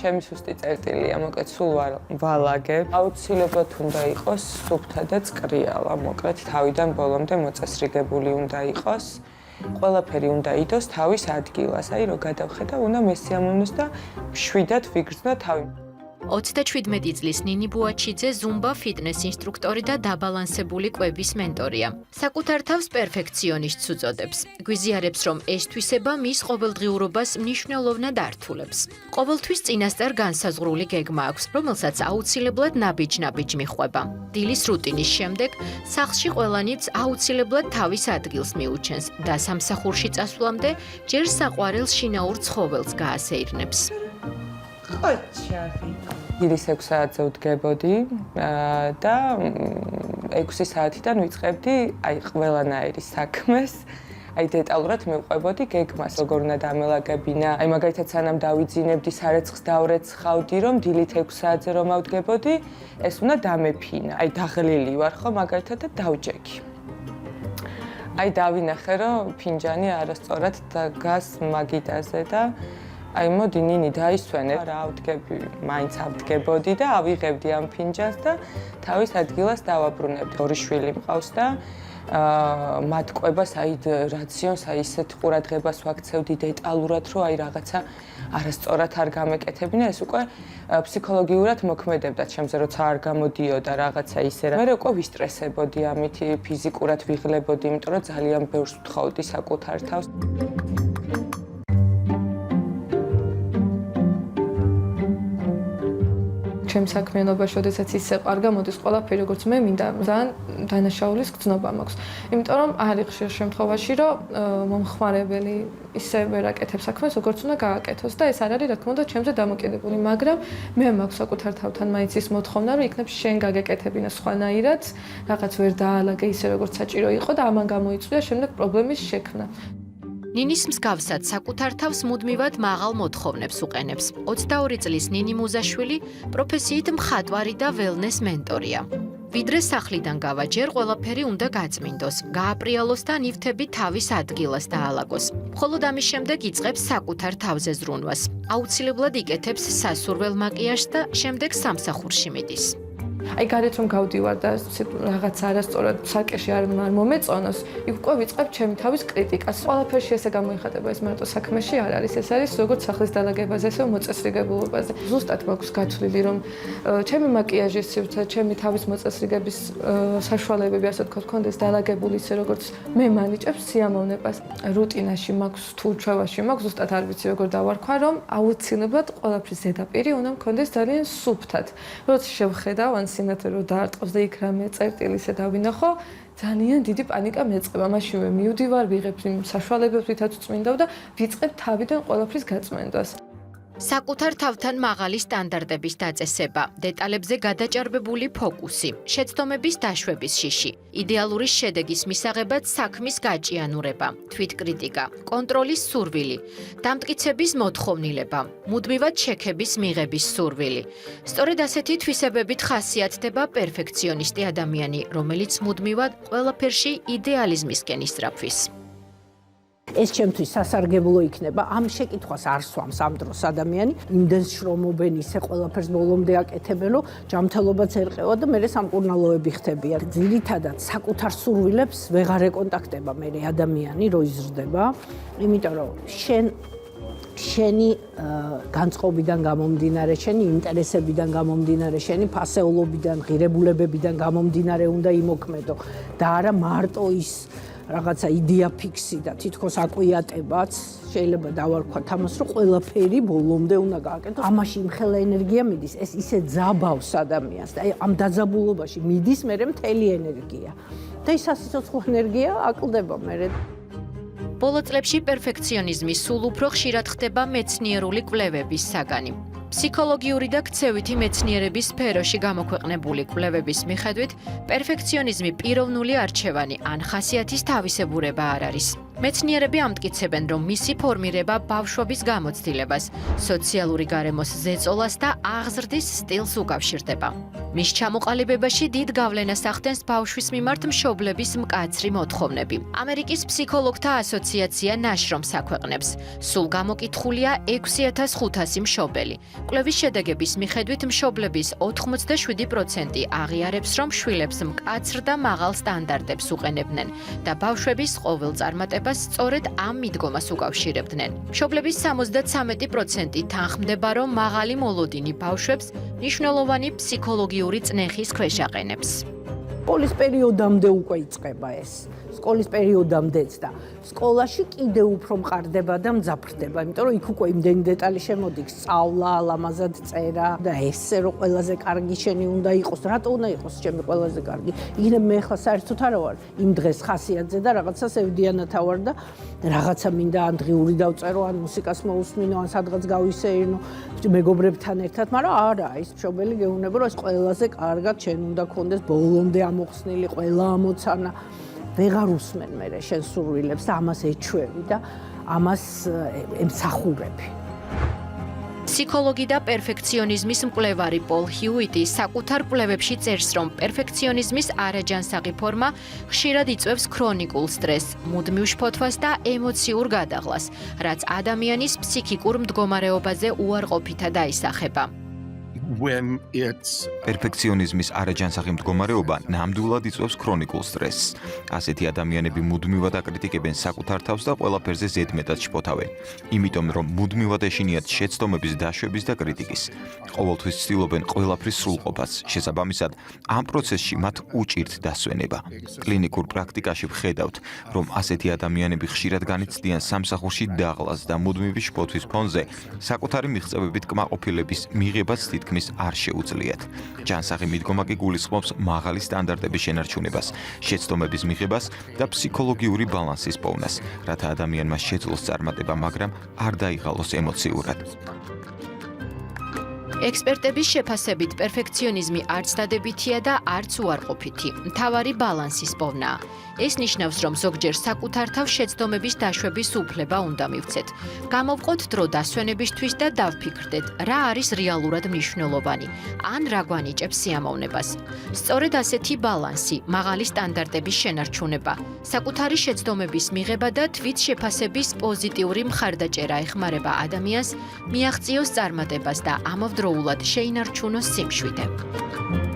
ჩემი სუსტი წერტილია, მოკლედ სულ ვალაგებ. აუცილებლად უნდა იყოს სუფთა და წკრიალა, მოკლედ თავიდან ბოლომდე მოწესრიგებული უნდა იყოს. ყველაფერი უნდა იდოს თავის ადგილას, აი რომ გადავხედა, უნდა მესიამოვნოს და მშვიდად ვიგრძნო თავი. 37 წლის ნინი ბუაჩიძე ზუმბა ფიტნეს ინსტრუქტორი და დაბალანსებული კვების მენტორია. საკუთარ თავს პერფექციონისტს უწოდებს. გვიზიარებს, რომ ეს თვისება მის ყოველდღიურობას მნიშვნელოვნად ართულებს. ყოველთვის წინასწარ განსაზღვრული გეგმა აქვს, რომელსაც აუცილებლად ნაბიჯ-ნაბიჯ მიჰყვება. დილის რუტინის შემდეგ სახლში ყველანიც აუცილებლად თავის ადგილს მიუჩენს და სამსახურში წასვლამდე ჯერ საყვარელ შინაურ ცხოველს გაასეირნებს. დილის 6 საათზე ვდგებოდი და 6 საათიდან ვიწყებდი აი ყველანაირი საქმეს. აი დეტალურად მივყვებოდი გეგმას, როგორ უნდა დამელაგებინა. აი მაგალითად სანამ დავიძინებდი სარეცხს დავრეცხავდი, რომ დილით 6 საათზე რომ ავდგებოდი, ეს უნდა დამეფინა. აი დაღლილი ვარ ხო მაგალითად და დავჯექი. აი დავინახე რომ ფინჯანი არასწორად დგას მაგიდაზე და აი მოდი ნინი დაისვენე, რა ავდგები, მაინც ავდგებოდი და ავიღებდი ამ ფინჯანს და თავის ადგილას დავაბრუნებდი. 2 შვილი მყავს და მათ კვებას აი რაციონს აი ისეთ ყურადღებას ვაქცევდი დეტალურად, რომ აი რაღაცა არასწორად არ გამეკეთებინა, ეს უკვე ფსიქოლოგიურად მოქმედებდა ჩემზე, როცა არ გამოდიოდა რაღაცა ისე რა. მე უკვე ვისტრესებოდი ამით, ფიზიკურად ვიღლებოდი, იმიტომ რომ ძალიან ბევრს ვთხოვდი საკუთარ თავს. ჩემ საქმიანობაში, როდესაც ისე ყარგა მოდის ყველაფერი, როგორც მე მინდა, ძალიან დანაშაულის გრძნობა მაქვს. იმიტომ რომ არის ხშირ შემთხვევაში, რომ მომხმარებელი ისე ვერ აკეთებს საქმეს, როგორც უნდა გააკეთოს და ეს არ არის, რა თქმა უნდა, ჩემზე დამოკიდებული, მაგრამ მე მაქვს საკუთარ თავთან მაინც ის მოთხოვნა, რომ იქნებ შენ გაგეკეთებინა სხვანაირად, რაღაც ვერ დაალაგე ისე, როგორც საჭირო იყო და ამან გამოიწვია შემდეგ პრობლემის შექმნა. ნინის მსგავსად საკუთარ თავს მუდმივად მაღალ მოთხოვნებს უყენებს. 22 წლის ნინი მუზაშვილი პროფესიით მხატვარი და ველნეს მენტორია. ვიდრე სახლიდან გავა, ჯერ ყველაფერი უნდა გაწმინდოს, გააპრიალოს და ნივთები თავის ადგილას დაალაგოს. მხოლოდ ამის შემდეგ იწყებს საკუთარ თავზე ზრუნვას. აუცილებლად იკეთებს სასურველ მაკიაჟს და შემდეგ სამსახურში მიდის. აი გარეთ რომ გავდივარ და რაღაც არასწორად საკეში არ მომეწონოს, იქ უკვე ვიწყებ ჩემი თავის კრიტიკას. ყველაფერში ესე გამოიხატება, ეს მარტო საქმეში არ არის, ეს არის როგორც სახლის დალაგებაზე, ესე მოწესრიგებულობაზე. ზუსტად მაქვს გათვლილი, რომ ჩემი მაკიაჟის სივრცე, ჩემი თავის მოწესრიგების საშუალებები, ასე ვთქვათ, კონდეს დალაგებული ისე, როგორც მე მანიჭებს სიამოვნებას. რუტინაში მაქვს, თუ ჩვევაში მაქვს, ზუსტად არ ვიცი როგორ დავარქვა, რომ აუცილებლად ყველაფრის ზედაპირი უნდა მქონდეს ძალიან სუფთად. როცა შევხედავ ან სინათლე რომ დაარტყოს და იქ რამე წერტილი ისე დავინახო, ძალიან დიდი პანიკა მეწყება. მაშინვე მივდივარ, ვიღებ იმ საშუალებებს, რითაც წმინდავ და ვიწყებ თავიდან ყველაფრის გაწმენდას. საკუთარ თავთან მაღალი სტანდარტების დაწესება, დეტალებზე გადაჭარბებული ფოკუსი, შეცდომების დაშვების შიში, იდეალური შედეგის მისაღებად საქმის გაჭიანურება, თვითკრიტიკა, კონტროლის სურვილი, დამტკიცების მოთხოვნილება, მუდმივად შექების მიღების სურვილი. სწორედ ასეთი თვისებებით ხასიათდება პერფექციონისტი ადამიანი, რომელიც მუდმივად ყველაფერში იდეალიზმისკენ ისწრაფვის. ეს ჩემთვის სასარგებლო იქნება. ამ შეკითხვას არ სვამს ამ დროს ადამიანი, იმდენს შრომობენ, ისე ყველაფერს ბოლომდე აკეთებენ, რომ ჯანმრთელობაც ერყევა და მერე სამკურნალოები ხდებიან. ძირითადად საკუთარ სურვილებს ვეღარ ეკონტაქტება მერე ადამიანი, რო იზრდება, იმიტომ რომ შენი განწყობიდან გამომდინარე, შენი ინტერესებიდან გამომდინარე, შენი ფასეულობიდან, ღირებულებებიდან გამომდინარე უნდა იმოქმედო და არა მარტო ის რაღაცა იდეა ფიქსი და თითქოს აკვიატებაც შეიძლება დავარქვათ ამას, რომ ყველაფერი ბოლომდე უნდა გააკეთოს. ამაში იმხელა ენერგია მიდის, ეს ისე ძაბავს ადამიანს და ამ დაძაბულობაში მიდის მერე მთელი ენერგია. და ის სასიცოცხლო ენერგია აკლდება მერე. ბოლო წლებში პერფექციონიზმი სულ უფრო ხშირად ხდება მეცნიერული კვლევების საგანი. ფსიქოლოგიური და ქცევითი მეცნიერების სფეროში გამოქვეყნებული კვლევების მიხედვით, პერფექციონიზმი პიროვნული არჩევანი ან ხასიათის თავისებურება არ არის. მეცნიერები ამტკიცებენ, რომ მისი ფორმირება ბავშვობის გამოცდილებას, სოციალური გარემოს ზეწოლას და აღზრდის სტილს უკავშირდება. მის ჩამოყალიბებაში დიდ გავლენას ახდენს ბავშვის მიმართ მშობლების მკაცრი მოთხოვნები. ამერიკის ფსიქოლოგთა ასოციაცია ნაშრომს აქვეყნებს. სულ გამოკითხულია 6500 მშობელი. კვლევის შედეგების მიხედვით მშობლების 87% აღიარებს, რომ შვილებს მკაცრ და მაღალ სტანდარტებს უყენებდნენ და ბავშვების ყოველ წარმატებას სწორედ ამ მიდგომას უკავშირებდნენ. მშობლების 73% თანხმდება, რომ მაღალი მოლოდინი ბავშვებს მნიშვნელოვანი ფსიქოლოგიური წნეხის ქვეშ აყენებს. სკოლის პერიოდამდე უკვე იწყება ეს. სკოლის პერიოდამდეც და სკოლაში კიდევ უფრო მყარდება და მძაფრდება, იმიტომ რომ იქ უკვე იმდენი დეტალი შემოდის, სწავლა, ლამაზად წერა და ესე რომ ყველაზე კარგი შენი უნდა იყოს, რატო უნდა იყოს ჩემი ყველაზე კარგი? იქნებ მე ხა საერთოდ არა ვარ იმ დღეს ხასიათზე და რაღაცას ევდიანათა ვარ და რაღაცა მინდა ან დღიური დავწერო, ან მუსიკას მოусმინო, ან სადღაც გავისეირნო მეგობრებთან ერთად, მაგრამ არა, ის მშობელი გეუბნება რომ ეს ყველაზე კარგად შენ უნდა გქონდეს ბოლომდე ამოხსნილი ყველა ამოცანა. ვეღარ უსმენ მე შენ სურვილებს და ამას ეჩვევი და ამას ემსახურები. ფსიქოლოგი და პერფექციონიზმის მკვლევარი პოლ ჰიუიტი საკუთარ კვლევებში წერს, რომ პერფექციონიზმის არაჯანსაღი ფორმა ხშირად იწვევს ქრონიკულ სტრესს, მუდმივ შფოთვას და ემოციურ გადაღლას, რაც ადამიანის ფსიქიკურ მდგომარეობაზე უარყოფითად აისახება. პერფექციონიზმის არაჯანსაღი მდგომარეობა ნამდვილად იწვევს ქრონიკულ სტრესს. ასეთი ადამიანები მუდმივად აკრიტიკებენ საკუთარ თავს და ყველაფერზე ზედმეტად შფოთავენ. იმიტომ, რომ მუდმივად ეშინიათ შეცდომების დაშვების და კრიტიკის. ყოველთვის ცდილობენ ყველაფრის სრულყოფას. შესაბამისად, ამ პროცესში მათ უჭირთ დასვენება. კლინიკურ პრაქტიკაში ვხედავთ, რომ ასეთი ადამიანები ხშირად განიცდიან სამსახურში დაღლას და მუდმივი შფოთვის ფონზე საკუთარი მიღწევებით კმაყოფილების მიღებაც თითქმის არ შეუძლიათ. ჯანსაღი მიდგომა კი გულისხმობს მაღალი სტანდარტების შენარჩუნებას, შეცდომების მიღებას და ფსიქოლოგიური ბალანსის პოვნას, რათა ადამიანმა შეძლოს წარმატება, მაგრამ არ დაიღალოს ემოციურად. ექსპერტების შეფასებით პერფექციონიზმი არც დადებითია და არც უარყოფითი. მთავარი ბალანსის პოვნაა. ეს ნიშნავს, რომ ზოგჯერ საკუთარ თავს შეცდომების დაშვების უფლება უნდა მივცეთ. გამოვყოთ დრო დასვენებისთვის და დავფიქრდეთ, რა არის რეალურად მნიშვნელოვანი, ან რა გვანიჭებს სიამოვნებას. სწორედ ასეთი ბალანსი, მაღალი სტანდარტების შენარჩუნება, საკუთარი შეცდომების მიღება და თვით შეფასების პოზიტიური მხარდაჭერა ეხმარება ადამიანს მიაღწიოს წარმატებას და ამავდროულად შეინარჩუნოს სიმშვიდე.